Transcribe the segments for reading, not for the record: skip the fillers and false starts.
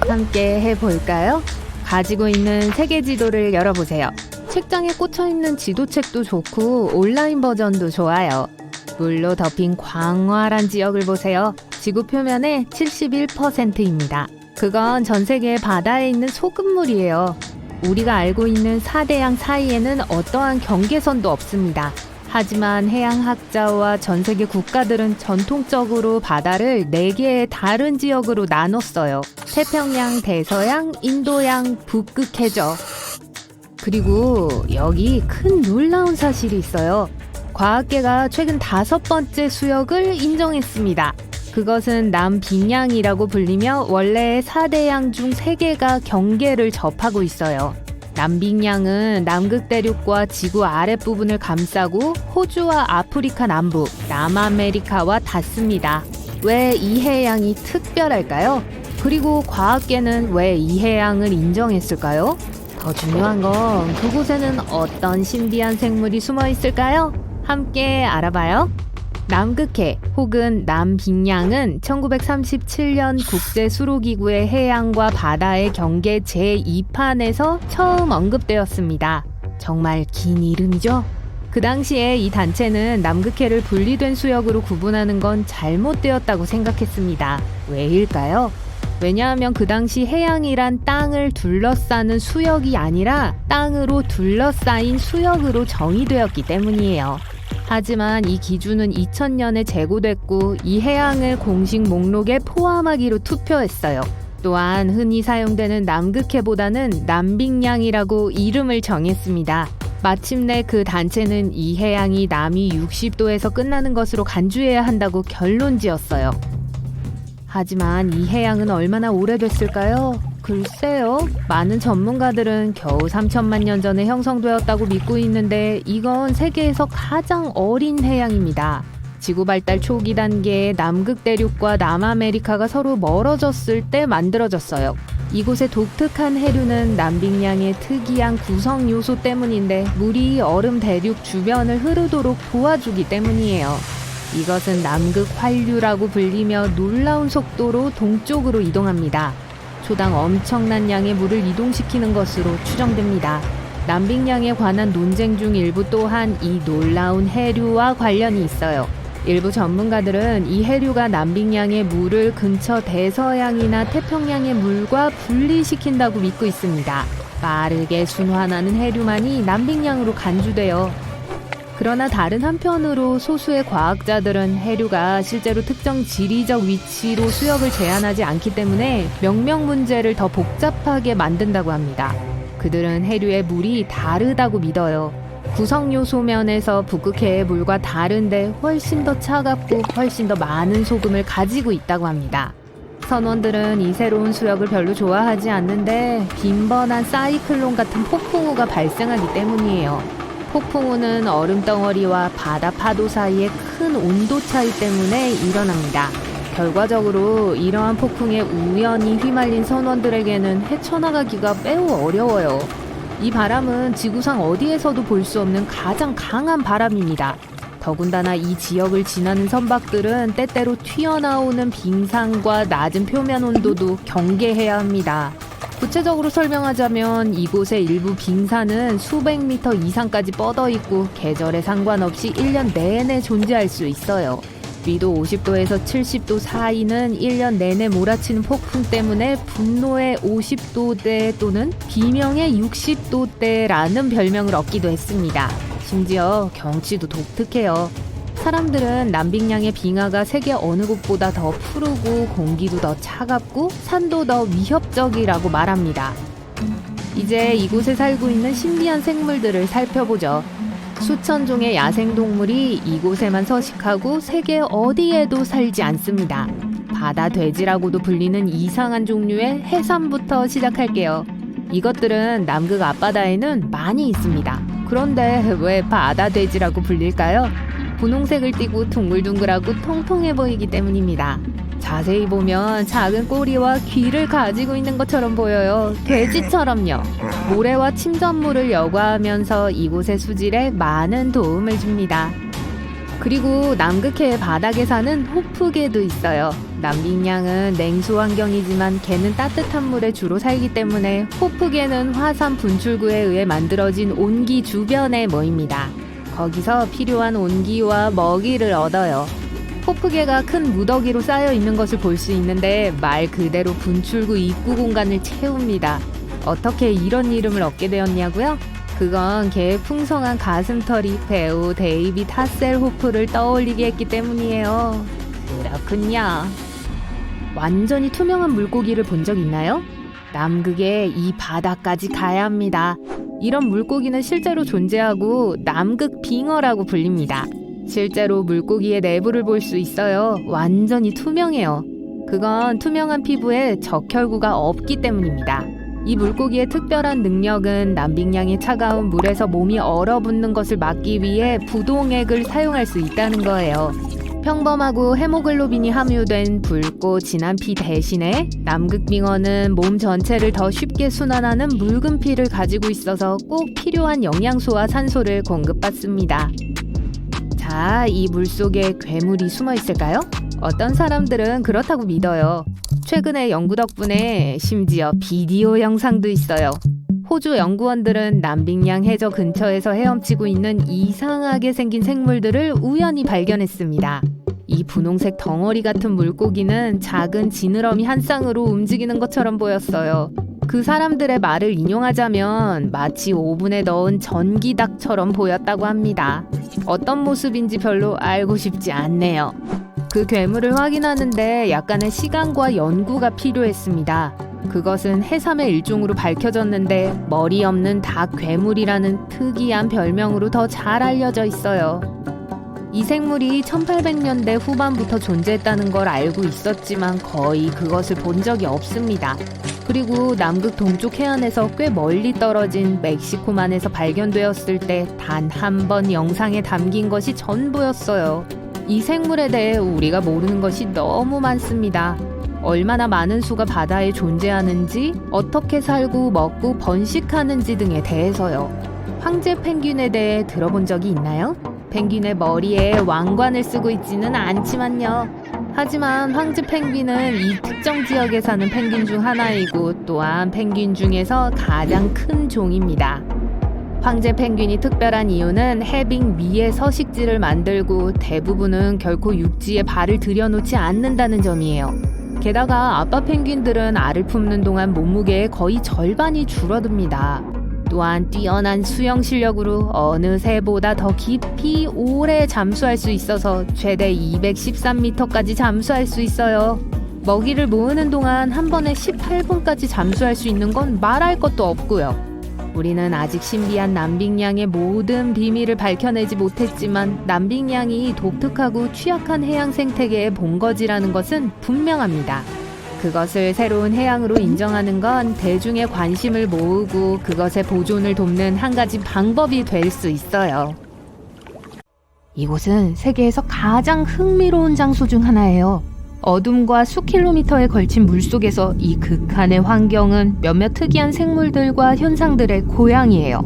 함께 해볼까요? 가지고 있는 세계 지도를 열어보세요. 책장에 꽂혀있는 지도책도 좋고 온라인 버전도 좋아요. 물로 덮인 광활한 지역을 보세요. 지구 표면의 71%입니다. 그건 전 세계의 바다에 있는 소금물이에요. 우리가 알고 있는 4대양 사이에는 어떠한 경계선도 없습니다. 하지만 해양학자와 전 세계 국가들은 전통적으로 바다를 4개의 다른 지역으로 나눴어요. 태평양, 대서양, 인도양, 북극해저. 그리고 여기 큰 놀라운 사실이 있어요. 과학계가 최근 5번째 수역을 인정했습니다. 그것은 남빙양이라고 불리며 원래 4대양 중 3개가 경계를 접하고 있어요. 남빙양은 남극 대륙과 지구 아랫부분을 감싸고 호주와 아프리카 남부, 남아메리카와 닿습니다. 왜 이 해양이 특별할까요? 그리고 과학계는 왜 이 해양을 인정했을까요? 더 중요한 건 그곳에는 어떤 신비한 생물이 숨어 있을까요? 함께 알아봐요. 남극해 혹은 남빙양은 1937년 국제수로기구의 해양과 바다의 경계 제2판에서 처음 언급되었습니다. 정말 긴 이름이죠? 그 당시에 이 단체는 남극해를 분리된 수역으로 구분하는 건 잘못되었다고 생각했습니다. 왜일까요? 왜냐하면 그 당시 해양이란 땅을 둘러싸는 수역이 아니라 땅으로 둘러싸인 수역으로 정의되었기 때문이에요. 하지만 이 기준은 2000년에 재고됐고 이 해양을 공식 목록에 포함하기로 투표했어요. 또한 흔히 사용되는 남극해보다는 남빙양이라고 이름을 정했습니다. 마침내 그 단체는 이 해양이 남위 60도에서 끝나는 것으로 간주해야 한다고 결론지었어요. 하지만 이 해양은 얼마나 오래됐을까요? 글쎄요. 많은 전문가들은 겨우 3천만 년 전에 형성되었다고 믿고 있는데 이건 세계에서 가장 어린 해양입니다. 지구 발달 초기 단계에 남극 대륙과 남아메리카가 서로 멀어졌을 때 만들어졌어요. 이곳의 독특한 해류는 남빙양의 특이한 구성 요소 때문인데 물이 얼음 대륙 주변을 흐르도록 도와주기 때문이에요. 이것은 남극 환류라고 불리며 놀라운 속도로 동쪽으로 이동합니다. 초당 엄청난 양의 물을 이동시키는 것으로 추정됩니다. 남빙양에 관한 논쟁 중 일부 또한 이 놀라운 해류와 관련이 있어요. 일부 전문가들은 이 해류가 남빙양의 물을 근처 대서양이나 태평양의 물과 분리시킨다고 믿고 있습니다. 빠르게 순환하는 해류만이 남빙양으로 간주돼요. 그러나 다른 한편으로 소수의 과학자들은 해류가 실제로 특정 지리적 위치로 수역을 제한하지 않기 때문에 명명 문제를 더 복잡하게 만든다고 합니다. 그들은 해류의 물이 다르다고 믿어요. 구성 요소 면에서 북극해의 물과 다른데 훨씬 더 차갑고 훨씬 더 많은 소금을 가지고 있다고 합니다. 선원들은 이 새로운 수역을 별로 좋아하지 않는데 빈번한 사이클론 같은 폭풍우가 발생하기 때문이에요. 폭풍우는 얼음덩어리와 바다 파도 사이의 큰 온도 차이 때문에 일어납니다. 결과적으로 이러한 폭풍에 우연히 휘말린 선원들에게는 헤쳐나가기가 매우 어려워요. 이 바람은 지구상 어디에서도 볼 수 없는 가장 강한 바람입니다. 더군다나 이 지역을 지나는 선박들은 때때로 튀어나오는 빙산과 낮은 표면 온도도 경계해야 합니다. 구체적으로 설명하자면 이곳의 일부 빙산은 수백 미터 이상까지 뻗어 있고 계절에 상관없이 1년 내내 존재할 수 있어요. 위도 50도에서 70도 사이는 1년 내내 몰아치는 폭풍 때문에 분노의 50도대 또는 비명의 60도대라는 별명을 얻기도 했습니다. 심지어 경치도 독특해요. 사람들은 남빙양의 빙하가 세계 어느 곳보다 더 푸르고 공기도 더 차갑고 산도 더 위협적이라고 말합니다. 이제 이곳에 살고 있는 신비한 생물들을 살펴보죠. 수천 종의 야생동물이 이곳에만 서식하고 세계 어디에도 살지 않습니다. 바다 돼지라고도 불리는 이상한 종류의 해삼부터 시작할게요. 이것들은 남극 앞바다에는 많이 있습니다. 그런데 왜 바다 돼지라고 불릴까요? 분홍색을 띠고 둥글둥글하고 통통해 보이기 때문입니다. 자세히 보면 작은 꼬리와 귀를 가지고 있는 것처럼 보여요. 돼지처럼요. 모래와 침전물을 여과하면서 이곳의 수질에 많은 도움을 줍니다. 그리고 남극해 바닥에 사는 호프개도 있어요. 남빙양은 냉수 환경이지만 개는 따뜻한 물에 주로 살기 때문에 호프개는 화산 분출구에 의해 만들어진 온기 주변에 모입니다. 거기서 필요한 온기와 먹이를 얻어요. 호프개가 큰 무더기로 쌓여 있는 것을 볼 수 있는데 말 그대로 분출구 입구 공간을 채웁니다. 어떻게 이런 이름을 얻게 되었냐고요? 그건 개의 풍성한 가슴털이 배우 데이빗 하셀호프를 떠올리게 했기 때문이에요. 그렇군요. 완전히 투명한 물고기를 본 적 있나요? 남극에 이 바다까지 가야 합니다. 이런 물고기는 실제로 존재하고 남극 빙어라고 불립니다. 실제로 물고기의 내부를 볼 수 있어요. 완전히 투명해요. 그건 투명한 피부에 적혈구가 없기 때문입니다. 이 물고기의 특별한 능력은 남빙양이 차가운 물에서 몸이 얼어붙는 것을 막기 위해 부동액을 사용할 수 있다는 거예요. 평범하고 헤모글로빈이 함유된 붉고 진한 피 대신에 남극빙어는 몸 전체를 더 쉽게 순환하는 묽은 피를 가지고 있어서 꼭 필요한 영양소와 산소를 공급받습니다. 자, 이 물속에 괴물이 숨어 있을까요? 어떤 사람들은 그렇다고 믿어요. 최근에 연구 덕분에 심지어 비디오 영상도 있어요. 호주 연구원들은 남빙양 해저 근처에서 헤엄치고 있는 이상하게 생긴 생물들을 우연히 발견했습니다. 이 분홍색 덩어리 같은 물고기는 작은 지느러미 한 쌍으로 움직이는 것처럼 보였어요. 그 사람들의 말을 인용하자면 마치 오븐에 넣은 전기닭처럼 보였다고 합니다. 어떤 모습인지 별로 알고 싶지 않네요. 그 괴물을 확인하는데 약간의 시간과 연구가 필요했습니다. 그것은 해삼의 일종으로 밝혀졌는데 머리 없는 닭 괴물이라는 특이한 별명으로 더 잘 알려져 있어요. 이 생물이 1800년대 후반부터 존재했다는 걸 알고 있었지만 거의 그것을 본 적이 없습니다. 그리고 남극 동쪽 해안에서 꽤 멀리 떨어진 멕시코만에서 발견되었을 때 단 한 번 영상에 담긴 것이 전부였어요. 이 생물에 대해 우리가 모르는 것이 너무 많습니다. 얼마나 많은 수가 바다에 존재하는지, 어떻게 살고 먹고 번식하는지 등에 대해서요. 황제 펭귄에 대해 들어본 적이 있나요? 펭귄의 머리에 왕관을 쓰고 있지는 않지만요. 하지만 황제 펭귄은 이 특정 지역에 사는 펭귄 중 하나이고 또한 펭귄 중에서 가장 큰 종입니다. 황제 펭귄이 특별한 이유는 해빙 위에 서식지를 만들고 대부분은 결코 육지에 발을 들여놓지 않는다는 점이에요. 게다가 아빠 펭귄들은 알을 품는 동안 몸무게의 거의 절반이 줄어듭니다. 또한 뛰어난 수영 실력으로 어느 새보다 더 깊이 오래 잠수할 수 있어서 최대 213m까지 잠수할 수 있어요. 먹이를 모으는 동안 한 번에 18분까지 잠수할 수 있는 건 말할 것도 없고요. 우리는 아직 신비한 남빙양의 모든 비밀을 밝혀내지 못했지만 남빙양이 독특하고 취약한 해양 생태계의 본거지라는 것은 분명합니다. 그것을 새로운 해양으로 인정하는 건 대중의 관심을 모으고 그것의 보존을 돕는 한 가지 방법이 될 수 있어요. 이곳은 세계에서 가장 흥미로운 장소 중 하나예요. 어둠과 수킬로미터에 걸친 물속에서 이 극한의 환경은 몇몇 특이한 생물들과 현상들의 고향이에요.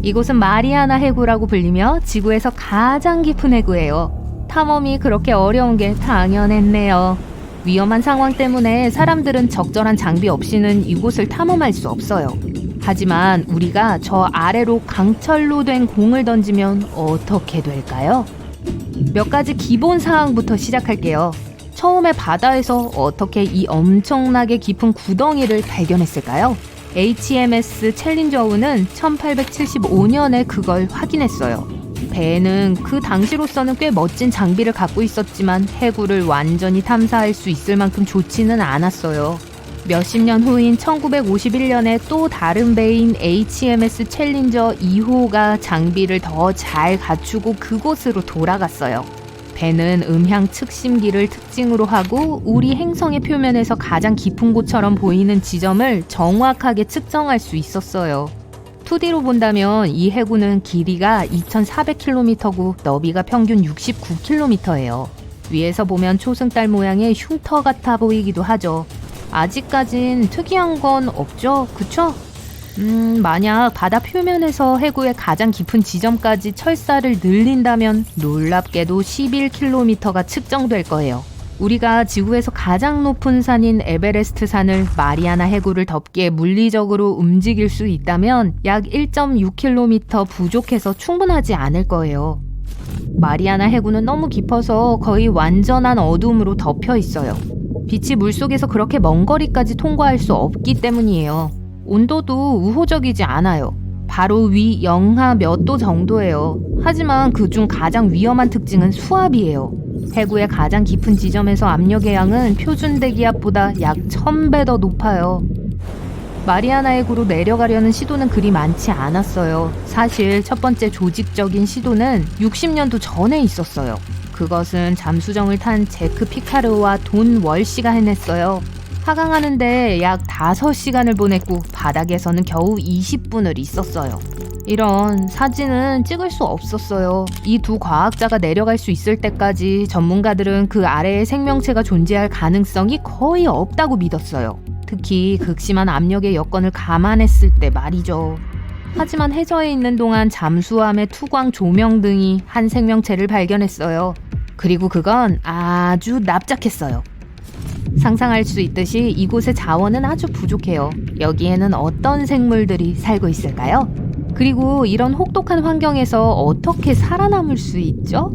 이곳은 마리아나 해구라고 불리며 지구에서 가장 깊은 해구예요. 탐험이 그렇게 어려운 게 당연했네요. 위험한 상황 때문에 사람들은 적절한 장비 없이는 이곳을 탐험할 수 없어요. 하지만 우리가 저 아래로 강철로 된 공을 던지면 어떻게 될까요? 몇 가지 기본 사항부터 시작할게요. 처음에 바다에서 어떻게 이 엄청나게 깊은 구덩이를 발견했을까요? HMS 챌린저우는 1875년에 그걸 확인했어요. 배는 그 당시로서는 꽤 멋진 장비를 갖고 있었지만 해구를 완전히 탐사할 수 있을 만큼 좋지는 않았어요. 몇십 년 후인 1951년에 또 다른 배인 HMS 챌린저 2호가 장비를 더 잘 갖추고 그곳으로 돌아갔어요. 배는 음향 측심기를 특징으로 하고 우리 행성의 표면에서 가장 깊은 곳처럼 보이는 지점을 정확하게 측정할 수 있었어요. 2D로 본다면 이 해구는 길이가 2,400km고 너비가 평균 69km예요. 위에서 보면 초승달 모양의 흉터 같아 보이기도 하죠. 아직까진 특이한 건 없죠, 그쵸? 만약 바다 표면에서 해구의 가장 깊은 지점까지 철사를 늘린다면 놀랍게도 11km가 측정될 거예요. 우리가 지구에서 가장 높은 산인 에베레스트 산을 마리아나 해구를 덮기에 물리적으로 움직일 수 있다면 약 1.6km 부족해서 충분하지 않을 거예요. 마리아나 해구는 너무 깊어서 거의 완전한 어둠으로 덮여 있어요. 빛이 물속에서 그렇게 먼 거리까지 통과할 수 없기 때문이에요. 온도도 우호적이지 않아요. 바로 위 영하 몇 도 정도예요. 하지만 그중 가장 위험한 특징은 수압이에요. 해구의 가장 깊은 지점에서 압력의 양은 표준 대기압보다 약 1000배 더 높아요. 마리아나 해구로 내려가려는 시도는 그리 많지 않았어요. 사실 첫 번째 조직적인 시도는 60년도 전에 있었어요. 그것은 잠수정을 탄 제크 피카르와 돈 월시가 해냈어요. 하강하는데 약 5시간을 보냈고 바닥에서는 겨우 20분을 있었어요. 이런 사진은 찍을 수 없었어요. 이 두 과학자가 내려갈 수 있을 때까지 전문가들은 그 아래에 생명체가 존재할 가능성이 거의 없다고 믿었어요. 특히 극심한 압력의 여건을 감안했을 때 말이죠. 하지만 해저에 있는 동안 잠수함의 투광 조명 등이 한 생명체를 발견했어요. 그리고 그건 아주 납작했어요. 상상할 수 있듯이 이곳의 자원은 아주 부족해요. 여기에는 어떤 생물들이 살고 있을까요? 그리고 이런 혹독한 환경에서 어떻게 살아남을 수 있죠?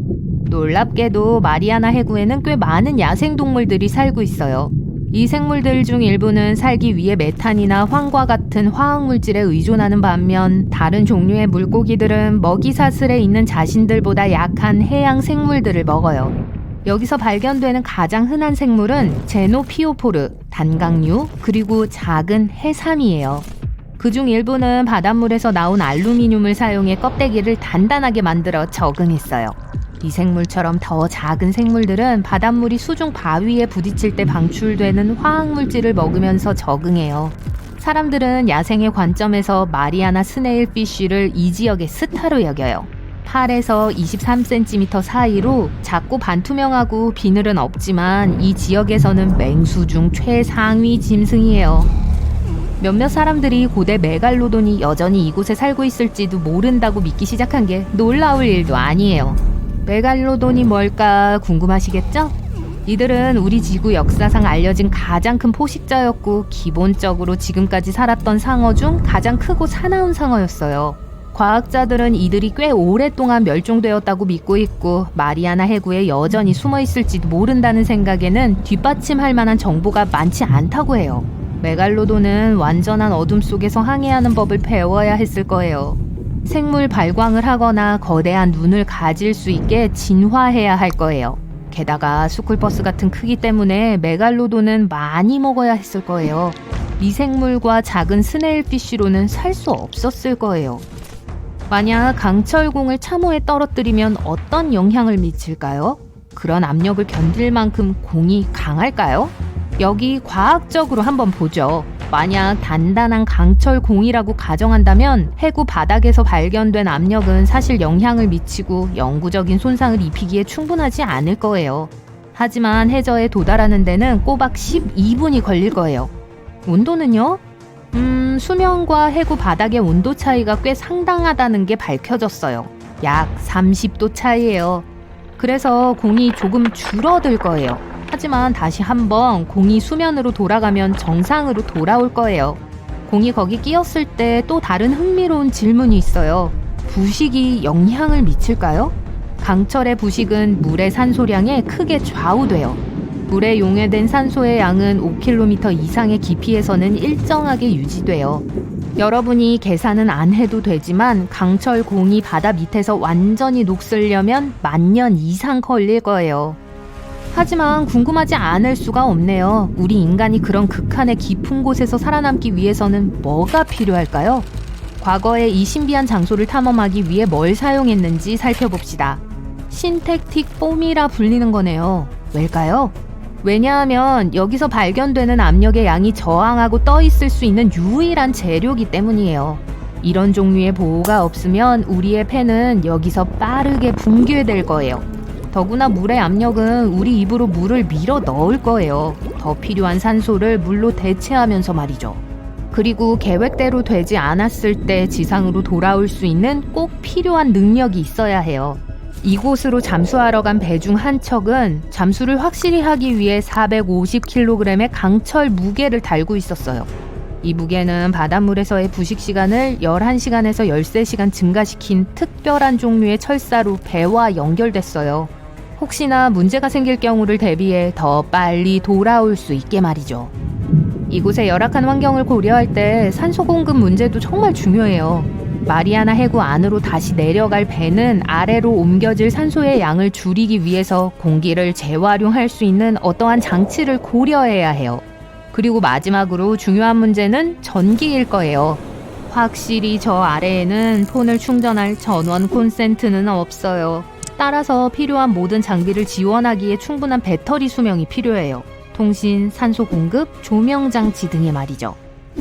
놀랍게도 마리아나 해구에는 꽤 많은 야생동물들이 살고 있어요. 이 생물들 중 일부는 살기 위해 메탄이나 황과 같은 화학물질에 의존하는 반면 다른 종류의 물고기들은 먹이 사슬에 있는 자신들보다 약한 해양 생물들을 먹어요. 여기서 발견되는 가장 흔한 생물은 제노피오포르, 단강류, 그리고 작은 해삼이에요. 그중 일부는 바닷물에서 나온 알루미늄을 사용해 껍데기를 단단하게 만들어 적응했어요. 이 생물처럼 더 작은 생물들은 바닷물이 수중 바위에 부딪힐 때 방출되는 화학물질을 먹으면서 적응해요. 사람들은 야생의 관점에서 마리아나 스네일피쉬를 이 지역의 스타로 여겨요. 8에서 23cm 사이로 작고 반투명하고 비늘은 없지만 이 지역에서는 맹수 중 최상위 짐승이에요. 몇몇 사람들이 고대 메갈로돈이 여전히 이곳에 살고 있을지도 모른다고 믿기 시작한 게 놀라울 일도 아니에요. 메갈로돈이 뭘까 궁금하시겠죠? 이들은 우리 지구 역사상 알려진 가장 큰 포식자였고 기본적으로 지금까지 살았던 상어 중 가장 크고 사나운 상어였어요. 과학자들은 이들이 꽤 오랫동안 멸종되었다고 믿고 있고 마리아나 해구에 여전히 숨어 있을지도 모른다는 생각에는 뒷받침할 만한 정보가 많지 않다고 해요. 메갈로돈은 완전한 어둠 속에서 항해하는 법을 배워야 했을 거예요. 생물 발광을 하거나 거대한 눈을 가질 수 있게 진화해야 할 거예요. 게다가 스쿨버스 같은 크기 때문에 메갈로돈은 많이 먹어야 했을 거예요. 미생물과 작은 스네일피쉬로는 살 수 없었을 거예요. 만약 강철공을 참호에 떨어뜨리면 어떤 영향을 미칠까요? 그런 압력을 견딜 만큼 공이 강할까요? 여기 과학적으로 한번 보죠. 만약 단단한 강철공이라고 가정한다면 해구 바닥에서 발견된 압력은 사실 영향을 미치고 영구적인 손상을 입히기에 충분하지 않을 거예요. 하지만 해저에 도달하는 데는 꼬박 12분이 걸릴 거예요. 온도는요? 수면과 해구 바닥의 온도 차이가 꽤 상당하다는 게 밝혀졌어요. 약 30도 차이예요. 그래서 공이 조금 줄어들 거예요. 하지만 다시 한번 공이 수면으로 돌아가면 정상으로 돌아올 거예요. 공이 거기 끼었을 때 또 다른 흥미로운 질문이 있어요. 부식이 영향을 미칠까요? 강철의 부식은 물의 산소량에 크게 좌우돼요. 물에 용해된 산소의 양은 5km 이상의 깊이에서는 일정하게 유지돼요. 여러분이 계산은 안 해도 되지만 강철 공이 바다 밑에서 완전히 녹슬려면 10,000년 이상 걸릴 거예요. 하지만 궁금하지 않을 수가 없네요. 우리 인간이 그런 극한의 깊은 곳에서 살아남기 위해서는 뭐가 필요할까요? 과거에 이 신비한 장소를 탐험하기 위해 뭘 사용했는지 살펴봅시다. 신택틱 폼이라 불리는 거네요. 왜일까요? 왜냐하면 여기서 발견되는 압력의 양이 저항하고 떠 있을 수 있는 유일한 재료이기 때문이에요. 이런 종류의 보호가 없으면 우리의 폐는 여기서 빠르게 붕괴될 거예요. 더구나 물의 압력은 우리 입으로 물을 밀어 넣을 거예요. 더 필요한 산소를 물로 대체하면서 말이죠. 그리고 계획대로 되지 않았을 때 지상으로 돌아올 수 있는 꼭 필요한 능력이 있어야 해요. 이곳으로 잠수하러 간 배 중 한 척은 잠수를 확실히 하기 위해 450kg의 강철 무게를 달고 있었어요. 이 무게는 바닷물에서의 부식 시간을 11시간에서 13시간 증가시킨 특별한 종류의 철사로 배와 연결됐어요. 혹시나 문제가 생길 경우를 대비해 더 빨리 돌아올 수 있게 말이죠. 이곳의 열악한 환경을 고려할 때 산소 공급 문제도 정말 중요해요. 마리아나 해구 안으로 다시 내려갈 배는 아래로 옮겨질 산소의 양을 줄이기 위해서 공기를 재활용할 수 있는 어떠한 장치를 고려해야 해요. 그리고 마지막으로 중요한 문제는 전기일 거예요. 확실히 저 아래에는 폰을 충전할 전원 콘센트는 없어요. 따라서 필요한 모든 장비를 지원하기에 충분한 배터리 수명이 필요해요. 통신, 산소 공급, 조명 장치 등의 말이죠.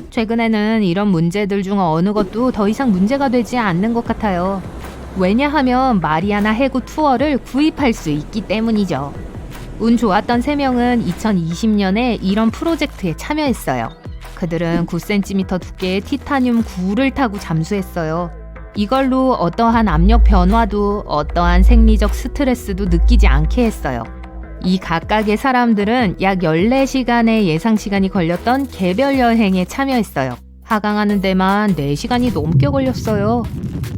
최근에는 이런 문제들 중 어느 것도 더 이상 문제가 되지 않는 것 같아요. 왜냐하면 마리아나 해구 투어를 구입할 수 있기 때문이죠. 운 좋았던 3명은 2020년에 이런 프로젝트에 참여했어요. 그들은 9cm 두께의 티타늄 9를 타고 잠수했어요. 이걸로 어떠한 압력 변화도 어떠한 생리적 스트레스도 느끼지 않게 했어요. 이 각각의 사람들은 약 14시간의 예상 시간이 걸렸던 개별 여행에 참여했어요. 하강하는 데만 4시간이 넘게 걸렸어요.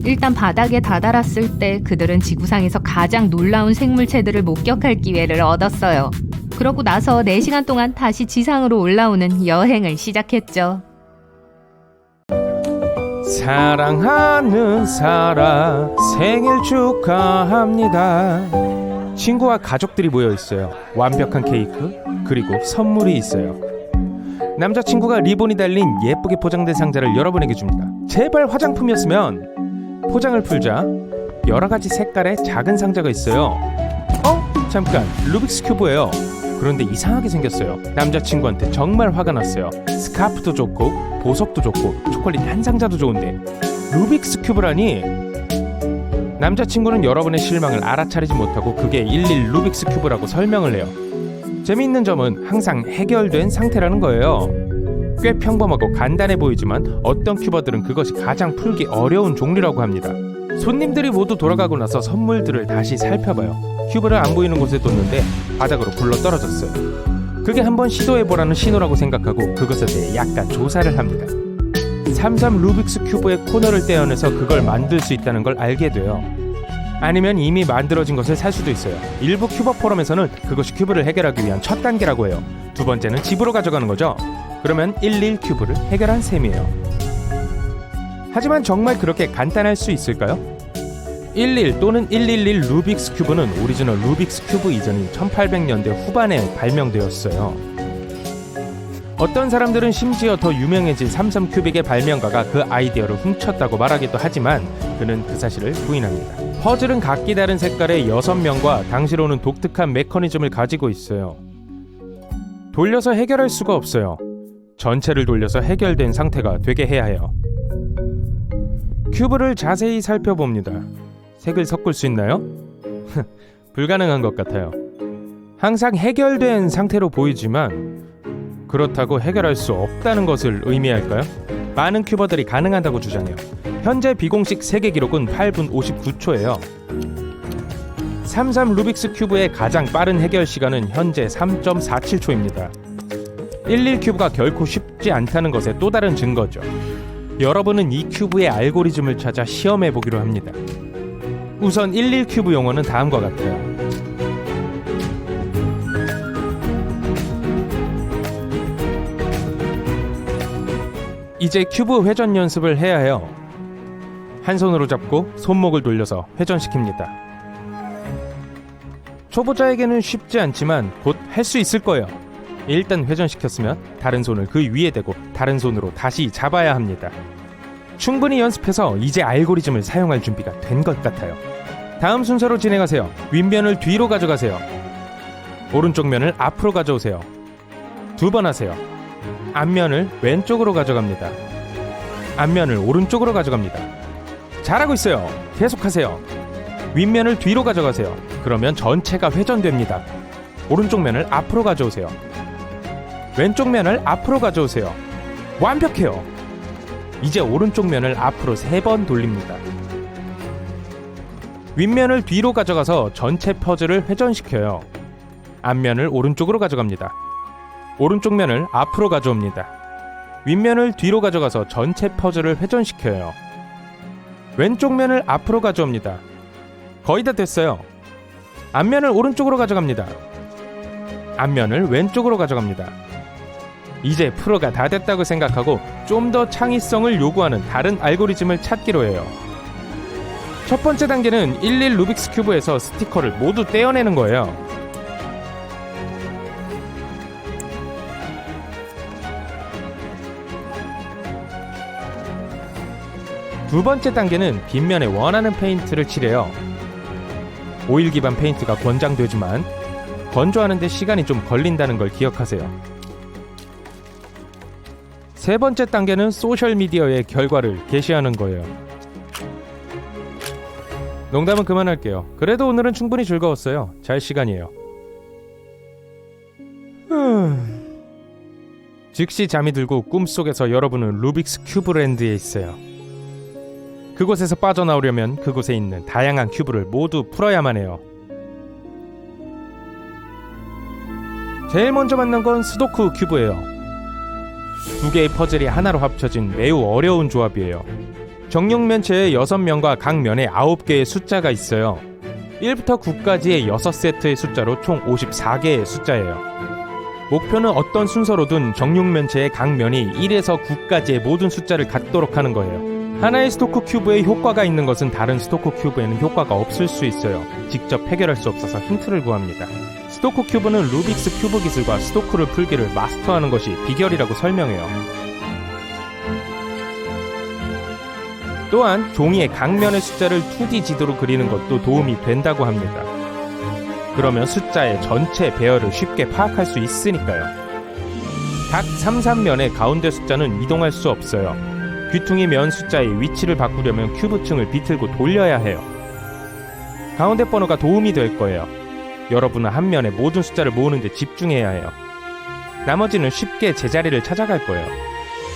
일단 바닥에 다다랐을 때 그들은 지구상에서 가장 놀라운 생물체들을 목격할 기회를 얻었어요. 그러고 나서 4시간 동안 다시 지상으로 올라오는 여행을 시작했죠. 사랑하는 사라, 생일 축하합니다. 친구와 가족들이 모여 있어요. 완벽한 케이크, 그리고 선물이 있어요. 남자친구가 리본이 달린 예쁘게 포장된 상자를 여러분에게 줍니다. 제발 화장품이었으면. 포장을 풀자 여러 가지 색깔의 작은 상자가 있어요. 잠깐, 루빅스 큐브예요. 그런데 이상하게 생겼어요. 남자친구한테 정말 화가 났어요. 스카프도 좋고 보석도 좋고 초콜릿 한 상자도 좋은데 루빅스 큐브라니? 남자친구는 여러분의 실망을 알아차리지 못하고 그게 11 루빅스 큐브라고 설명을 해요. 재미있는 점은 항상 해결된 상태라는 거예요. 꽤 평범하고 간단해 보이지만 어떤 큐버들은 그것이 가장 풀기 어려운 종류라고 합니다. 손님들이 모두 돌아가고 나서 선물들을 다시 살펴봐요. 큐브를 안 보이는 곳에 뒀는데 바닥으로 굴러 떨어졌어요. 그게 한번 시도해보라는 신호라고 생각하고 그것에 대해 약간 조사를 합니다. 33 루빅스 큐브의 코너를 떼어내서 그걸 만들 수 있다는 걸 알게 돼요. 아니면 이미 만들어진 것을 살 수도 있어요. 일부 큐버 포럼에서는 그것이 큐브를 해결하기 위한 첫 단계라고 해요. 두 번째는 집으로 가져가는 거죠. 그러면 11 큐브를 해결한 셈이에요. 하지만 정말 그렇게 간단할 수 있을까요? 11 또는 111 루빅스 큐브는 오리지널 루빅스 큐브 이전인 1800년대 후반에 발명되었어요. 어떤 사람들은 심지어 더 유명해진 33 큐빅의 발명가가 그 아이디어를 훔쳤다고 말하기도 하지만 그는 그 사실을 부인합니다. 퍼즐은 각기 다른 색깔의 6면과 당시로는 독특한 메커니즘을 가지고 있어요. 돌려서 해결할 수가 없어요. 전체를 돌려서 해결된 상태가 되게 해야 해요. 큐브를 자세히 살펴봅니다. 색을 섞을 수 있나요? 불가능한 것 같아요. 항상 해결된 상태로 보이지만 그렇다고 해결할 수 없다는 것을 의미할까요? 많은 큐버들이 가능하다고 주장해요. 현재 비공식 세계 기록은 8분 59초예요. 33 루빅스 큐브의 가장 빠른 해결 시간은 현재 3.47초입니다. 11 큐브가 결코 쉽지 않다는 것의 또 다른 증거죠. 여러분은 이 큐브의 알고리즘을 찾아 시험해 보기로 합니다. 우선 11 큐브 용어는 다음과 같아요. 이제 큐브 회전 연습을 해야 해요. 한 손으로 잡고 손목을 돌려서 회전시킵니다. 초보자에게는 쉽지 않지만 곧 할 수 있을 거예요. 일단 회전시켰으면 다른 손을 그 위에 대고 다른 손으로 다시 잡아야 합니다. 충분히 연습해서 이제 알고리즘을 사용할 준비가 된 것 같아요. 다음 순서로 진행하세요. 윗면을 뒤로 가져가세요. 오른쪽 면을 앞으로 가져오세요. 2번 하세요. 앞면을 왼쪽으로 가져갑니다. 앞면을 오른쪽으로 가져갑니다. 잘하고 있어요. 계속하세요. 윗면을 뒤로 가져가세요. 그러면 전체가 회전됩니다. 오른쪽 면을 앞으로 가져오세요. 왼쪽 면을 앞으로 가져오세요. 완벽해요. 이제 오른쪽 면을 앞으로 3번 돌립니다. 윗면을 뒤로 가져가서 전체 퍼즐을 회전시켜요. 앞면을 오른쪽으로 가져갑니다. 오른쪽 면을 앞으로 가져옵니다. 윗면을 뒤로 가져가서 전체 퍼즐을 회전시켜요. 왼쪽 면을 앞으로 가져옵니다. 거의 다 됐어요. 앞면을 오른쪽으로 가져갑니다. 앞면을 왼쪽으로 가져갑니다. 이제 프로가 다 됐다고 생각하고 좀 더 창의성을 요구하는 다른 알고리즘을 찾기로 해요. 첫 번째 단계는 11 루빅스 큐브에서 스티커를 모두 떼어내는 거예요. 두 번째 단계는 빗면에 원하는 페인트를 칠해요. 오일 기반 페인트가 권장되지만 건조하는데 시간이 좀 걸린다는 걸 기억하세요. 세 번째 단계는 소셜미디어의 결과를 게시하는 거예요. 농담은 그만할게요. 그래도 오늘은 충분히 즐거웠어요. 잘 시간이에요. 즉시 잠이 들고 꿈속에서 여러분은 루빅스 큐브랜드에 있어요. 그곳에서 빠져나오려면 그곳에 있는 다양한 큐브를 모두 풀어야만 해요. 제일 먼저 만난 건 스도쿠 큐브예요. 두 개의 퍼즐이 하나로 합쳐진 매우 어려운 조합이에요. 정육면체에 6면과 각 면에 9개의 숫자가 있어요. 1부터 9까지의 6세트의 숫자로 총 54개의 숫자예요. 목표는 어떤 순서로든 정육면체의 각 면이 1에서 9까지의 모든 숫자를 갖도록 하는 거예요. 하나의 스토크 큐브에 효과가 있는 것은 다른 스토크 큐브에는 효과가 없을 수 있어요. 직접 해결할 수 없어서 힌트를 구합니다. 스토크 큐브는 루빅스 큐브 기술과 스토크를 풀기를 마스터하는 것이 비결이라고 설명해요. 또한 종이의 각면의 숫자를 2D 지도로 그리는 것도 도움이 된다고 합니다. 그러면 숫자의 전체 배열을 쉽게 파악할 수 있으니까요. 각 3면의 가운데 숫자는 이동할 수 없어요. 귀퉁이 면 숫자의 위치를 바꾸려면 큐브층을 비틀고 돌려야 해요. 가운데 번호가 도움이 될 거예요. 여러분은 한 면의 모든 숫자를 모으는데 집중해야 해요. 나머지는 쉽게 제자리를 찾아갈 거예요.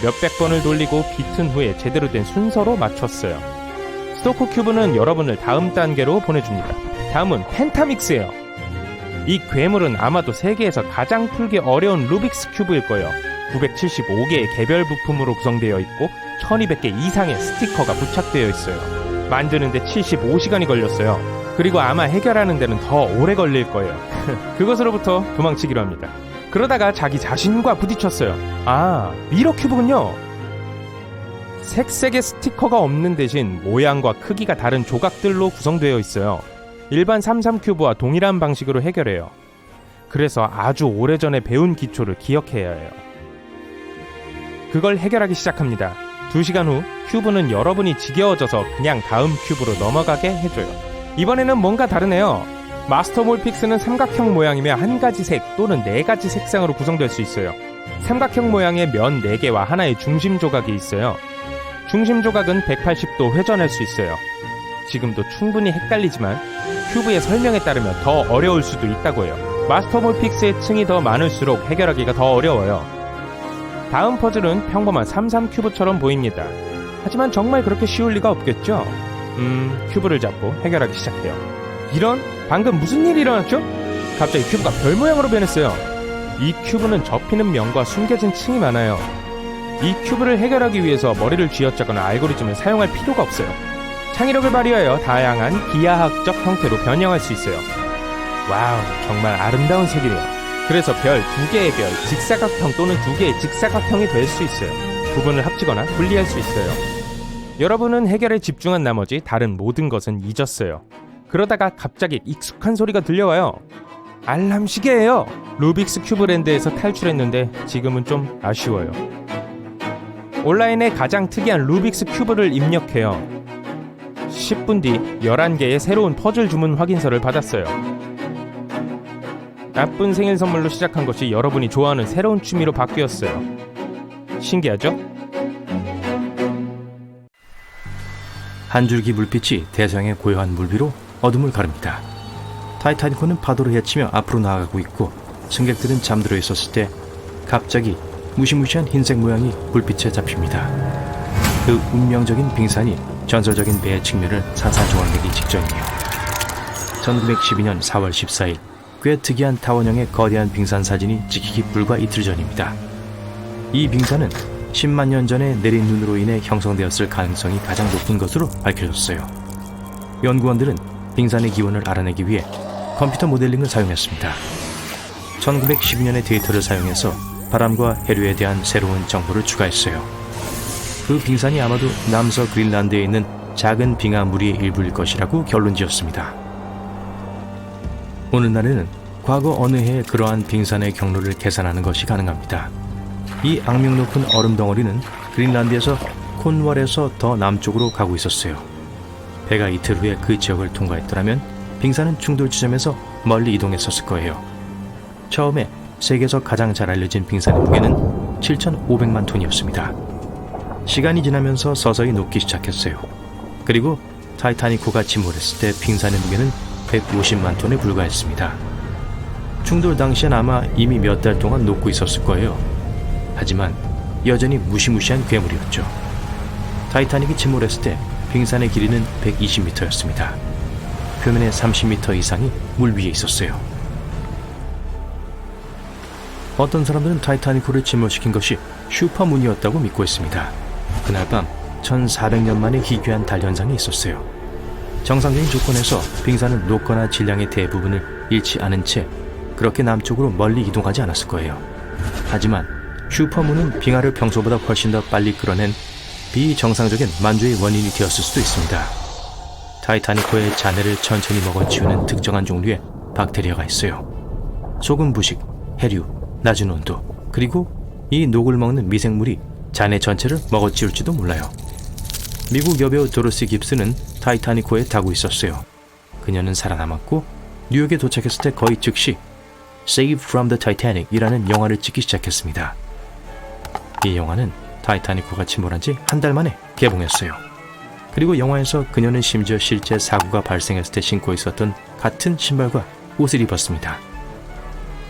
몇백 번을 돌리고 비튼 후에 제대로 된 순서로 맞췄어요. 스토크 큐브는 여러분을 다음 단계로 보내줍니다. 다음은 펜타믹스예요. 이 괴물은 아마도 세계에서 가장 풀기 어려운 루빅스 큐브일 거예요. 975개의 개별 부품으로 구성되어 있고 1200개 이상의 스티커가 부착되어 있어요. 만드는데 75시간이 걸렸어요. 그리고 아마 해결하는 데는 더 오래 걸릴 거예요. 그것으로부터 도망치기로 합니다. 그러다가 자기 자신과 부딪혔어요. 아, 미러 큐브군요. 색색의 스티커가 없는 대신 모양과 크기가 다른 조각들로 구성되어 있어요. 일반 33 큐브와 동일한 방식으로 해결해요. 그래서 아주 오래전에 배운 기초를 기억해야 해요. 그걸 해결하기 시작합니다. 2시간 후 큐브는 여러분이 지겨워져서 그냥 다음 큐브로 넘어가게 해줘요. 이번에는 뭔가 다르네요. 마스터 몰픽스는 삼각형 모양이며 한 가지 색 또는 4가지 색상으로 구성될 수 있어요. 삼각형 모양의 면 4개와 하나의 중심 조각이 있어요. 중심 조각은 180도 회전할 수 있어요. 지금도 충분히 헷갈리지만 큐브의 설명에 따르면 더 어려울 수도 있다고 해요. 마스터 몰픽스의 층이 더 많을수록 해결하기가 더 어려워요. 다음 퍼즐은 평범한 33 큐브처럼 보입니다. 하지만 정말 그렇게 쉬울 리가 없겠죠? 큐브를 잡고 해결하기 시작해요. 이런? 방금 무슨 일이 일어났죠? 갑자기 큐브가 별 모양으로 변했어요. 이 큐브는 접히는 면과 숨겨진 층이 많아요. 이 큐브를 해결하기 위해서 머리를 쥐어짜거나 알고리즘을 사용할 필요가 없어요. 창의력을 발휘하여 다양한 기하학적 형태로 변형할 수 있어요. 와우, 정말 아름다운 색이래요. 그래서 별 2개의 별, 직사각형 또는 2개의 직사각형이 될 수 있어요. 부분을 합치거나 분리할 수 있어요. 여러분은 해결에 집중한 나머지 다른 모든 것은 잊었어요. 그러다가 갑자기 익숙한 소리가 들려와요. 알람 시계예요. 루빅스 큐브랜드에서 탈출했는데 지금은 좀 아쉬워요. 온라인에 가장 특이한 루빅스 큐브를 입력해요. 10분 뒤 11개의 새로운 퍼즐 주문 확인서를 받았어요. 나쁜 생일 선물로 시작한 것이 여러분이 좋아하는 새로운 취미로 바뀌었어요. 신기하죠? 한 줄기 물빛이 대서양의 고요한 물 위로 어둠을 가릅니다. 타이타닉호는 파도를 헤치며 앞으로 나아가고 있고 승객들은 잠들어 있었을 때 갑자기 무시무시한 흰색 모양이 불빛에 잡힙니다. 그 운명적인 빙산이 전설적인 배의 측면을 산산조각내기 직전이에요. 1912년 4월 14일 꽤 특이한 타원형의 거대한 빙산 사진이 찍히기 불과 이틀 전입니다. 이 빙산은 10만 년 전에 내린 눈으로 인해 형성되었을 가능성이 가장 높은 것으로 밝혀졌어요. 연구원들은 빙산의 기원을 알아내기 위해 컴퓨터 모델링을 사용했습니다. 1912년의 데이터를 사용해서 바람과 해류에 대한 새로운 정보를 추가했어요. 그 빙산이 아마도 남서 그린란드에 있는 작은 빙하 무리의 일부일 것이라고 결론지었습니다. 오늘날에는 과거 어느 해에 그러한 빙산의 경로를 계산하는 것이 가능합니다. 이 악명 높은 얼음 덩어리는 그린란드에서 콘월에서 더 남쪽으로 가고 있었어요. 배가 이틀 후에 그 지역을 통과했더라면 빙산은 충돌 지점에서 멀리 이동했었을 거예요. 처음에 세계에서 가장 잘 알려진 빙산의 무게는 7,500만 톤이었습니다. 시간이 지나면서 서서히 녹기 시작했어요. 그리고 타이타니코가 침몰했을 때 빙산의 무게는 150만 톤에 불과했습니다. 충돌 당시엔 아마 이미 몇 달 동안 녹고 있었을 거예요. 하지만 여전히 무시무시한 괴물이었죠. 타이타닉이 침몰했을 때 빙산의 길이는 120m였습니다. 표면의 30m 이상이 물 위에 있었어요. 어떤 사람들은 타이타니코를 침몰시킨 것이 슈퍼문이었다고 믿고 있습니다. 그날 밤 1400년 만에 희귀한 달 현상이 있었어요. 정상적인 조건에서 빙산은 녹거나 질량의 대부분을 잃지 않은 채 그렇게 남쪽으로 멀리 이동하지 않았을 거예요. 하지만 슈퍼문은 빙하를 평소보다 훨씬 더 빨리 끌어낸 비정상적인 만조의 원인이 되었을 수도 있습니다. 타이타니코의 잔해를 천천히 먹어치우는 특정한 종류의 박테리아가 있어요. 소금 부식, 해류, 낮은 온도, 그리고 이 녹을 먹는 미생물이 잔해 전체를 먹어치울지도 몰라요. 미국 여배우 도로시 깁스는 타이타니코에 타고 있었어요. 그녀는 살아남았고 뉴욕에 도착했을 때 거의 즉시 Saved from the Titanic 이라는 영화를 찍기 시작했습니다. 이 영화는 타이타니코가 침몰한 지 한 달 만에 개봉했어요. 그리고 영화에서 그녀는 심지어 실제 사고가 발생했을 때 신고 있었던 같은 신발과 옷을 입었습니다.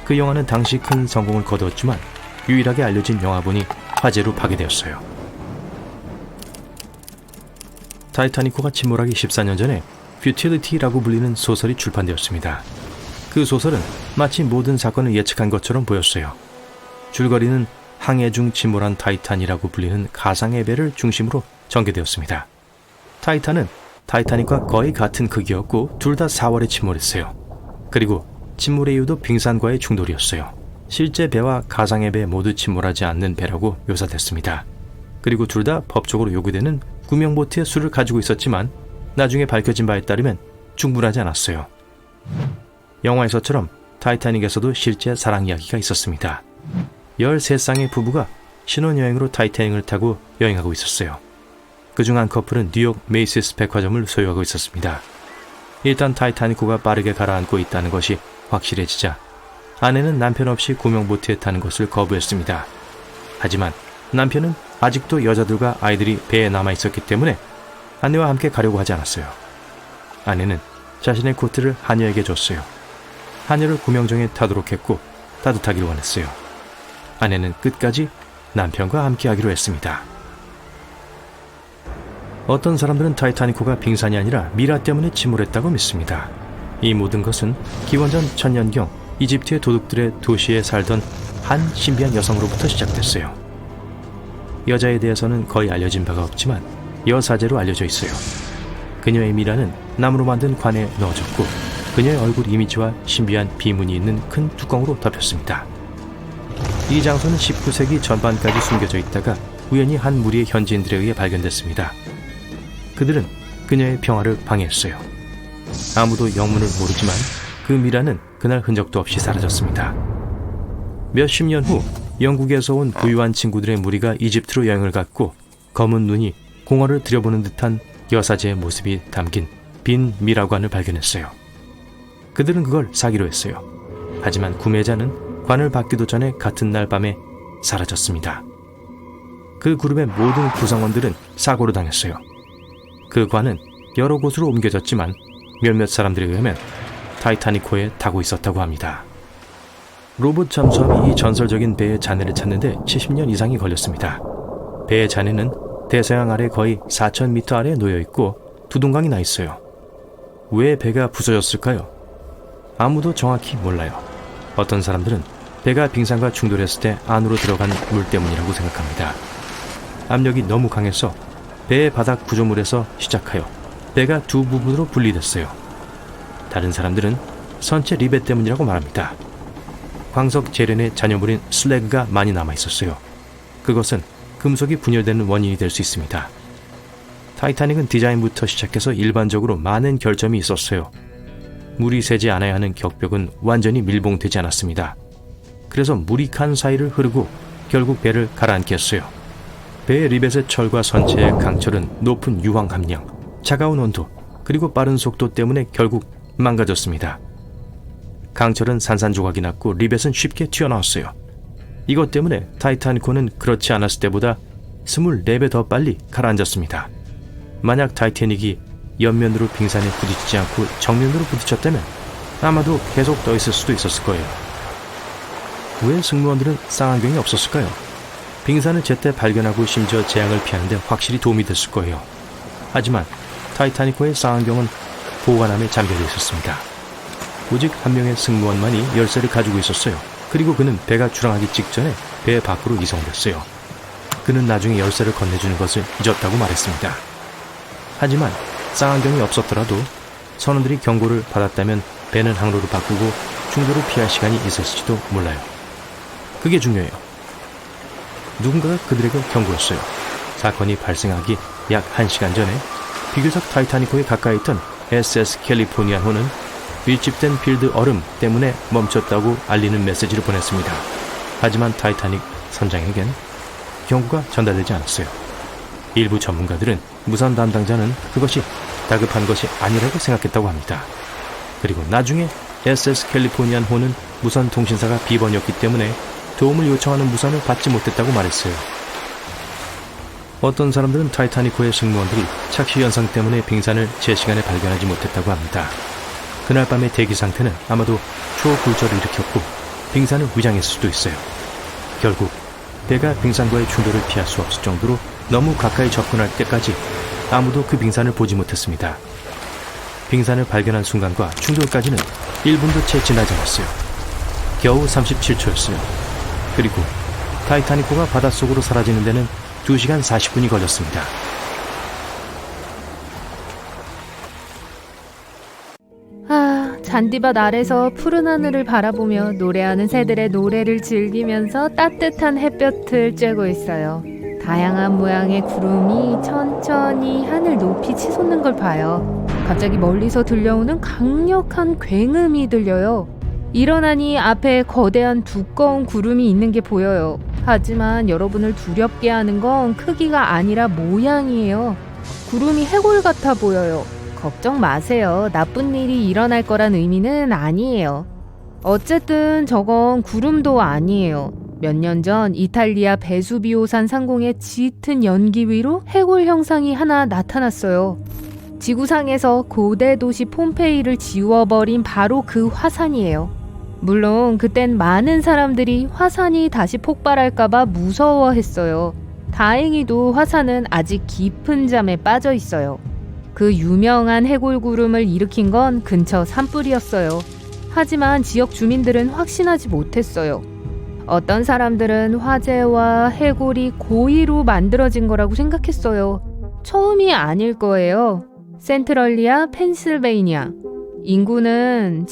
그 영화는 당시 큰 성공을 거두었지만 유일하게 알려진 영화본이 화재로 파괴되었어요. 타이타니코가 침몰하기 14년 전에 퓨틸리티라고 불리는 소설이 출판되었습니다. 그 소설은 마치 모든 사건을 예측한 것처럼 보였어요. 줄거리는 항해 중 침몰한 타이탄이라고 불리는 가상의 배를 중심으로 전개되었습니다. 타이탄은 타이타닉과 거의 같은 크기였고 둘 다 4월에 침몰했어요. 그리고 침몰의 이유도 빙산과의 충돌이었어요. 실제 배와 가상의 배 모두 침몰하지 않는 배라고 묘사됐습니다. 그리고 둘 다 법적으로 요구되는 구명보트의 수를 가지고 있었지만 나중에 밝혀진 바에 따르면 충분하지 않았어요. 영화에서처럼 타이타닉에서도 실제 사랑 이야기가 있었습니다. 13쌍의 부부가 신혼여행으로 타이타닉을 타고 여행하고 있었어요. 그중 한 커플은 뉴욕 메이시스 백화점을 소유하고 있었습니다. 일단 타이타니코가 빠르게 가라앉고 있다는 것이 확실해지자 아내는 남편 없이 구명보트에 타는 것을 거부했습니다. 하지만 남편은 아직도 여자들과 아이들이 배에 남아있었기 때문에 아내와 함께 가려고 하지 않았어요. 아내는 자신의 코트를 하녀에게 줬어요. 하녀를 구명정에 타도록 했고 따뜻하기를 원했어요. 아내는 끝까지 남편과 함께 하기로 했습니다. 어떤 사람들은 타이타니코가 빙산이 아니라 미라 때문에 침몰했다고 믿습니다. 이 모든 것은 기원전 1000년경 이집트의 도둑들의 도시에 살던 한 신비한 여성으로부터 시작됐어요. 여자에 대해서는 거의 알려진 바가 없지만 여사제로 알려져 있어요. 그녀의 미라는 나무로 만든 관에 넣어졌고 그녀의 얼굴 이미지와 신비한 비문이 있는 큰 뚜껑으로 덮였습니다. 이 장소는 19세기 전반까지 숨겨져 있다가 우연히 한 무리의 현지인들에 의해 발견됐습니다. 그들은 그녀의 평화를 방해했어요. 아무도 영문을 모르지만 그 미라는 그날 흔적도 없이 사라졌습니다. 몇십 년 후 영국에서 온 부유한 친구들의 무리가 이집트로 여행을 갔고 검은 눈이 공허를 들여보는 듯한 여사제의 모습이 담긴 빈 미라관을 발견했어요. 그들은 그걸 사기로 했어요. 하지만 구매자는 관을 받기도 전에 같은 날 밤에 사라졌습니다. 그 그룹의 모든 구성원들은 사고로 당했어요. 그 관은 여러 곳으로 옮겨졌지만 몇몇 사람들에 의하면 타이타니코에 타고 있었다고 합니다. 로봇 잠수함이 이 전설적인 배의 잔해를 찾는데 70년 이상이 걸렸습니다. 배의 잔해는 대서양 아래 거의 4,000m 아래에 놓여 있고 두둥강이 나 있어요. 왜 배가 부서졌을까요? 아무도 정확히 몰라요. 어떤 사람들은 배가 빙산과 충돌했을 때 안으로 들어간 물 때문이라고 생각합니다. 압력이 너무 강해서 배의 바닥 구조물에서 시작하여 배가 두 부분으로 분리됐어요. 다른 사람들은 선체 리벳 때문이라고 말합니다. 광석 제련의 잔여물인 슬래그가 많이 남아 있었어요. 그것은 금속이 분열되는 원인이 될 수 있습니다. 타이타닉은 디자인부터 시작해서 일반적으로 많은 결점이 있었어요. 물이 새지 않아야 하는 격벽은 완전히 밀봉되지 않았습니다. 그래서 물이 칸 사이를 흐르고 결국 배를 가라앉게 했어요. 배의 리벳의 철과 선체의 강철은 높은 유황 함량, 차가운 온도, 그리고 빠른 속도 때문에 결국 망가졌습니다. 강철은 산산조각이 났고 리벳은 쉽게 튀어나왔어요. 이것 때문에 타이타니코는 그렇지 않았을 때보다 24배 더 빨리 가라앉았습니다. 만약 타이타닉이 옆면으로 빙산에 부딪히지 않고 정면으로 부딪혔다면 아마도 계속 떠 있을 수도 있었을 거예요. 왜 승무원들은 쌍안경이 없었을까요? 빙산을 제때 발견하고 심지어 재앙을 피하는데 확실히 도움이 됐을 거예요. 하지만 타이타니코의 쌍안경은 보관함에 잠겨져 있었습니다. 오직 한 명의 승무원만이 열쇠를 가지고 있었어요. 그리고 그는 배가 출항하기 직전에 배 밖으로 이송을 했어요. 그는 나중에 열쇠를 건네주는 것을 잊었다고 말했습니다. 하지만 쌍안경이 없었더라도 선원들이 경고를 받았다면 배는 항로를 바꾸고 충돌을 피할 시간이 있었을지도 몰라요. 그게 중요해요. 누군가가 그들에게 경고했어요. 사건이 발생하기 약 1시간 전에 비교적 타이타니코에 가까이 있던 SS 캘리포니아호는 밀집된 필드 얼음 때문에 멈췄다고 알리는 메시지를 보냈습니다. 하지만 타이타닉 선장에겐 경고가 전달되지 않았어요. 일부 전문가들은 무선 담당자는 그것이 다급한 것이 아니라고 생각했다고 합니다. 그리고 나중에 SS 캘리포니아호는 무선 통신사가 비번이었기 때문에 도움을 요청하는 무선을 받지 못했다고 말했어요. 어떤 사람들은 타이타니코의 승무원들이 착시 현상 때문에 빙산을 제 시간에 발견하지 못했다고 합니다. 그날 밤의 대기 상태는 아마도 초굴절을 일으켰고 빙산을 위장했을 수도 있어요. 결국 배가 빙산과의 충돌을 피할 수 없을 정도로 너무 가까이 접근할 때까지 아무도 그 빙산을 보지 못했습니다. 빙산을 발견한 순간과 충돌까지는 1분도 채 지나지 않았어요. 겨우 37초였어요. 그리고 타이타니코가 바닷속으로 사라지는 데는 2시간 40분이 걸렸습니다. 잔디밭 아래서 푸른 하늘을 바라보며 노래하는 새들의 노래를 즐기면서 따뜻한 햇볕을 쬐고 있어요. 다양한 모양의 구름이 천천히 하늘 높이 치솟는 걸 봐요. 갑자기 멀리서 들려오는 강력한 굉음이 들려요. 일어나니 앞에 거대한 두꺼운 구름이 있는 게 보여요. 하지만 여러분을 두렵게 하는 건 크기가 아니라 모양이에요. 구름이 해골 같아 보여요. 걱정 마세요. 나쁜 일이 일어날 거란 의미는 아니에요. 어쨌든 저건 구름도 아니에요. 몇 년 전 이탈리아 베수비오산 상공의 짙은 연기 위로 해골 형상이 하나 나타났어요. 지구상에서 고대 도시 폼페이를 지워버린 바로 그 화산이에요. 물론 그땐 많은 사람들이 화산이 다시 폭발할까봐 무서워했어요. 다행히도 화산은 아직 깊은 잠에 빠져 있어요. 그 유명한 해골구름을 일으킨 건 근처 산불이었어요. 하지만 지역 주민들은 확신하지 못했어요. 어떤 사람들은 화재와 해골이 고의로 만들어진 거라고 생각했어요. 처음이 아닐 거예요. 센트럴리아, 펜실베이니아. 인구는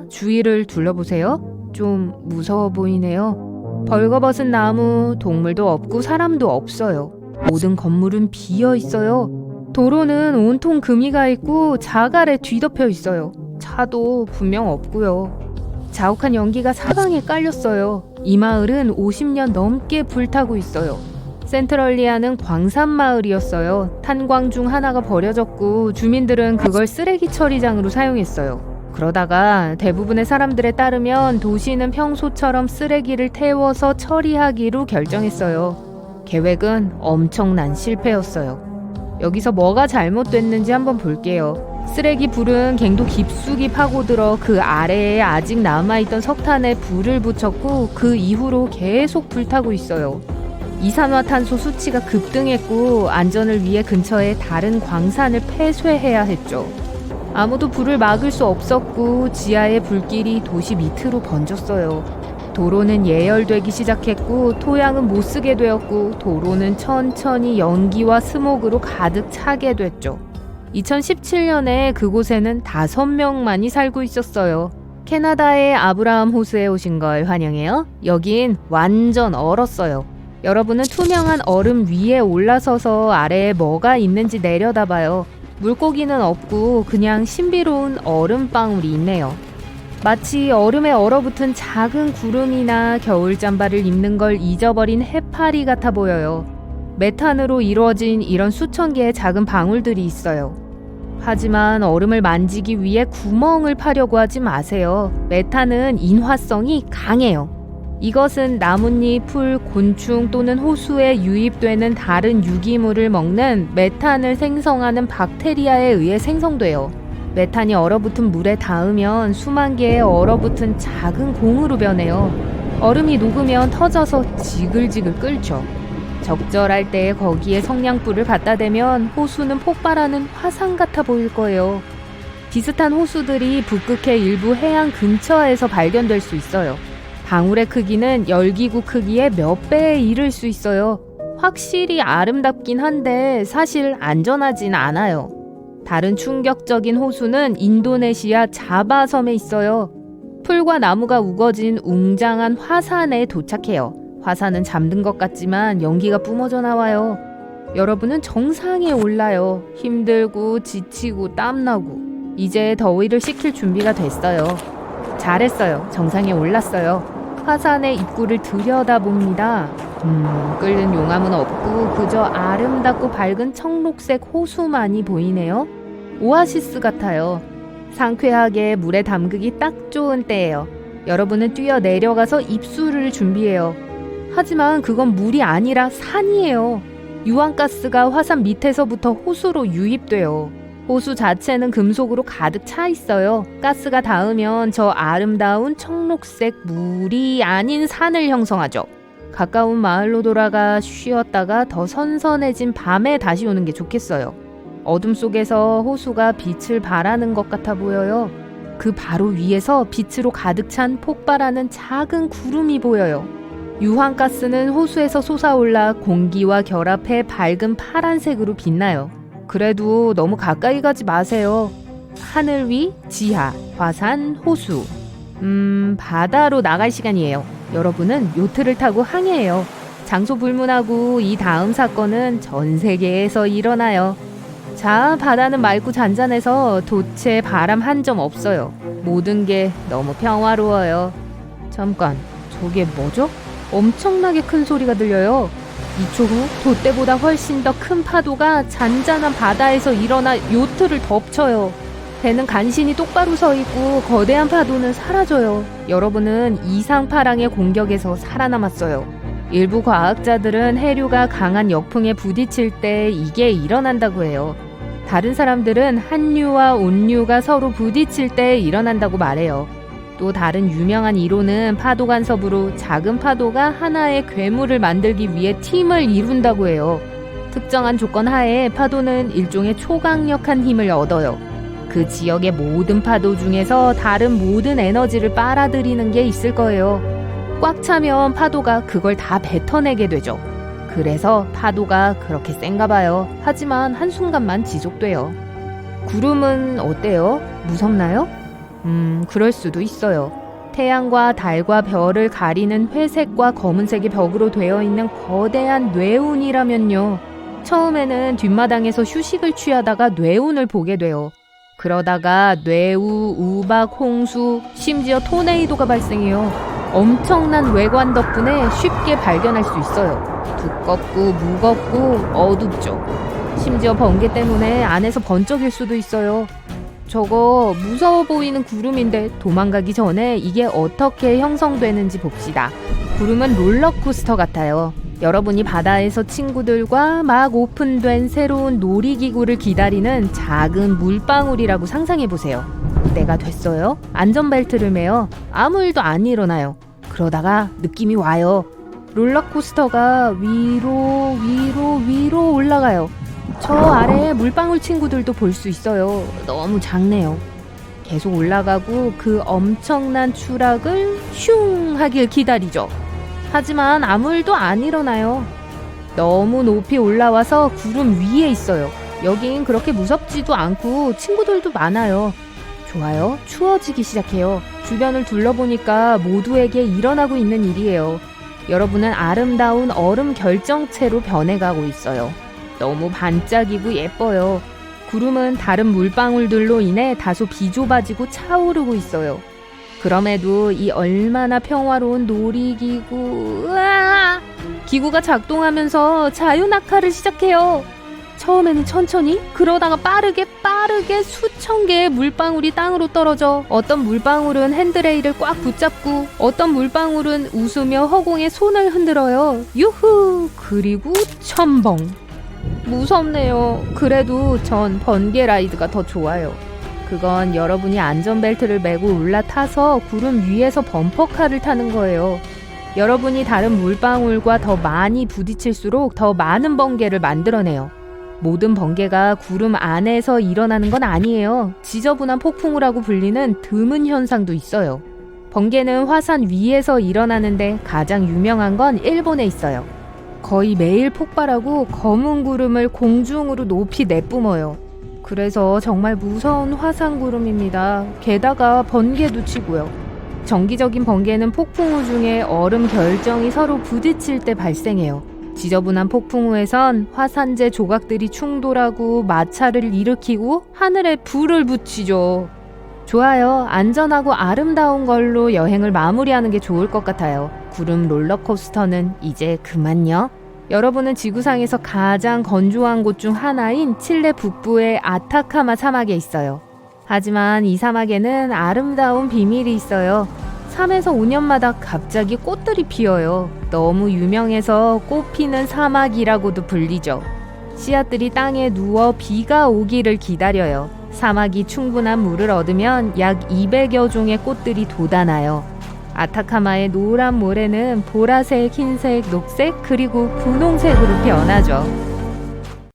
주위를 둘러보세요. 좀 무서워 보이네요. 벌거벗은 나무, 동물도 없고 사람도 없어요. 모든 건물은 비어 있어요. 도로는 온통 금이가 있고 자갈에 뒤덮여 있어요. 차도 분명 없고요. 자욱한 연기가 사방에 깔렸어요. 이 마을은 50년 넘게 불타고 있어요. 센트럴리아는 광산마을이었어요. 탄광 중 하나가 버려졌고 주민들은 그걸 쓰레기 처리장으로 사용했어요. 그러다가 대부분의 사람들에 따르면 도시는 평소처럼 쓰레기를 태워서 처리하기로 결정했어요. 계획은 엄청난 실패였어요. 여기서 뭐가 잘못됐는지 한번 볼게요. 쓰레기 불은 갱도 깊숙이 파고들어 그 아래에 아직 남아있던 석탄에 불을 붙였고 그 이후로 계속 불타고 있어요. 이산화탄소 수치가 급등했고 안전을 위해 근처에 다른 광산을 폐쇄해야 했죠. 아무도 불을 막을 수 없었고 지하의 불길이 도시 밑으로 번졌어요. 도로는 예열되기 시작했고 토양은 못 쓰게 되었고 도로는 천천히 연기와 스모그로 가득 차게 됐죠. 2017년에 그곳에는 5명만이 살고 있었어요. 캐나다의 아브라함 호수에 오신 걸 환영해요. 여긴 완전 얼었어요. 여러분은 투명한 얼음 위에 올라서서 아래에 뭐가 있는지 내려다봐요. 물고기는 없고 그냥 신비로운 얼음방울이 있네요. 마치 얼음에 얼어붙은 작은 구름이나 겨울 잠바를 입는 걸 잊어버린 해파리 같아 보여요. 메탄으로 이루어진 이런 수천 개의 작은 방울들이 있어요. 하지만 얼음을 만지기 위해 구멍을 파려고 하지 마세요. 메탄은 인화성이 강해요. 이것은 나뭇잎, 풀, 곤충 또는 호수에 유입되는 다른 유기물을 먹는 메탄을 생성하는 박테리아에 의해 생성돼요. 메탄이 얼어붙은 물에 닿으면 수만 개의 얼어붙은 작은 공으로 변해요. 얼음이 녹으면 터져서 지글지글 끓죠. 적절할 때 거기에 성냥불을 갖다 대면 호수는 폭발하는 화산 같아 보일 거예요. 비슷한 호수들이 북극해 일부 해안 근처에서 발견될 수 있어요. 방울의 크기는 열기구 크기의 몇 배에 이를 수 있어요. 확실히 아름답긴 한데 사실 안전하진 않아요. 다른 충격적인 호수는 인도네시아 자바섬에 있어요. 풀과 나무가 우거진 웅장한 화산에 도착해요. 화산은 잠든 것 같지만 연기가 뿜어져 나와요. 여러분은 정상에 올라요. 힘들고 지치고 땀나고 이제 더위를 식힐 준비가 됐어요. 잘했어요. 정상에 올랐어요. 화산의 입구를 들여다봅니다. 끓는 용암은 없고 그저 아름답고 밝은 청록색 호수만이 보이네요. 오아시스 같아요. 상쾌하게 물에 담그기 딱 좋은 때예요. 여러분은 뛰어 내려가서 입수를 준비해요. 하지만 그건 물이 아니라 산이에요. 유황가스가 화산 밑에서부터 호수로 유입돼요. 호수 자체는 금속으로 가득 차 있어요. 가스가 닿으면 저 아름다운 청록색 물이 아닌 산을 형성하죠. 가까운 마을로 돌아가 쉬었다가 더 선선해진 밤에 다시 오는 게 좋겠어요. 어둠 속에서 호수가 빛을 발하는 것 같아 보여요. 그 바로 위에서 빛으로 가득 찬 폭발하는 작은 구름이 보여요. 유황가스는 호수에서 솟아올라 공기와 결합해 밝은 파란색으로 빛나요. 그래도 너무 가까이 가지 마세요. 하늘 위, 지하, 화산, 호수. 바다로 나갈 시간이에요. 여러분은 요트를 타고 항해해요. 장소 불문하고 이 다음 사건은 전 세계에서 일어나요. 자, 바다는 맑고 잔잔해서 돛에 바람 한 점 없어요. 모든 게 너무 평화로워요. 잠깐, 저게 뭐죠? 엄청나게 큰 소리가 들려요. 2초 후 돛대보다 훨씬 더 큰 파도가 잔잔한 바다에서 일어나 요트를 덮쳐요. 배는 간신히 똑바로 서 있고 거대한 파도는 사라져요. 여러분은 이상파랑의 공격에서 살아남았어요. 일부 과학자들은 해류가 강한 역풍에 부딪힐 때 이게 일어난다고 해요. 다른 사람들은 한류와 온류가 서로 부딪힐 때 일어난다고 말해요. 또 다른 유명한 이론은 파도 간섭으로 작은 파도가 하나의 괴물을 만들기 위해 팀을 이룬다고 해요. 특정한 조건 하에 파도는 일종의 초강력한 힘을 얻어요. 그 지역의 모든 파도 중에서 다른 모든 에너지를 빨아들이는 게 있을 거예요. 꽉 차면 파도가 그걸 다 뱉어내게 되죠. 그래서 파도가 그렇게 센가 봐요. 하지만 한순간만 지속돼요. 구름은 어때요? 무섭나요? 그럴 수도 있어요. 태양과 달과 별을 가리는 회색과 검은색의 벽으로 되어 있는 거대한 뇌운이라면요. 처음에는 뒷마당에서 휴식을 취하다가 뇌운을 보게 돼요. 그러다가 뇌우, 우박, 홍수, 심지어 토네이도가 발생해요. 엄청난 외관 덕분에 쉽게 발견할 수 있어요. 두껍고 무겁고 어둡죠. 심지어 번개 때문에 안에서 번쩍일 수도 있어요. 저거 무서워 보이는 구름인데 도망가기 전에 이게 어떻게 형성되는지 봅시다. 구름은 롤러코스터 같아요. 여러분이 바다에서 친구들과 막 오픈된 새로운 놀이기구를 기다리는 작은 물방울이라고 상상해보세요. 때가 됐어요. 안전벨트를 매요. 아무 일도 안 일어나요. 그러다가 느낌이 와요. 롤러코스터가 위로 올라가요. 저 아래에 물방울 친구들도 볼 수 있어요. 너무 작네요. 계속 올라가고 그 엄청난 추락을 슝 하길 기다리죠. 하지만 아무 일도 안 일어나요. 너무 높이 올라와서 구름 위에 있어요. 여긴 그렇게 무섭지도 않고 친구들도 많아요. 좋아요. 추워지기 시작해요. 주변을 둘러보니까 모두에게 일어나고 있는 일이에요. 여러분은 아름다운 얼음 결정체로 변해가고 있어요. 너무 반짝이고 예뻐요. 구름은 다른 물방울들로 인해 다소 비좁아지고 차오르고 있어요. 그럼에도 이 얼마나 평화로운 놀이기구, 으아! 기구가 작동하면서 자유낙하를 시작해요. 처음에는 천천히, 그러다가 빠르게 수천 개의 물방울이 땅으로 떨어져 어떤 물방울은 핸드레일을 꽉 붙잡고 어떤 물방울은 웃으며 허공에 손을 흔들어요. 유후! 그리고 첨벙. 무섭네요. 그래도 전 번개 라이드가 더 좋아요. 그건 여러분이 안전벨트를 매고 올라타서 구름 위에서 범퍼카를 타는 거예요. 여러분이 다른 물방울과 더 많이 부딪힐수록 더 많은 번개를 만들어내요. 모든 번개가 구름 안에서 일어나는 건 아니에요. 지저분한 폭풍우라고 불리는 드문 현상도 있어요. 번개는 화산 위에서 일어나는데 가장 유명한 건 일본에 있어요. 거의 매일 폭발하고 검은 구름을 공중으로 높이 내뿜어요. 그래서 정말 무서운 화산구름입니다. 게다가 번개도 치고요. 정기적인 번개는 폭풍우 중에 얼음 결정이 서로 부딪힐 때 발생해요. 지저분한 폭풍우에선 화산재 조각들이 충돌하고 마찰을 일으키고 하늘에 불을 붙이죠. 좋아요. 안전하고 아름다운 걸로 여행을 마무리하는 게 좋을 것 같아요. 구름 롤러코스터는 이제 그만요. 여러분은 지구상에서 가장 건조한 곳 중 하나인 칠레 북부의 아타카마 사막에 있어요. 하지만 이 사막에는 아름다운 비밀이 있어요. 3에서 5년마다 갑자기 꽃들이 피어요. 너무 유명해서 꽃 피는 사막이라고도 불리죠. 씨앗들이 땅에 누워 비가 오기를 기다려요. 사막이 충분한 물을 얻으면 약 200여 종의 꽃들이 돋아나요. 아타카마의 노란 모래는 보라색, 흰색, 녹색, 그리고 분홍색으로 변하죠.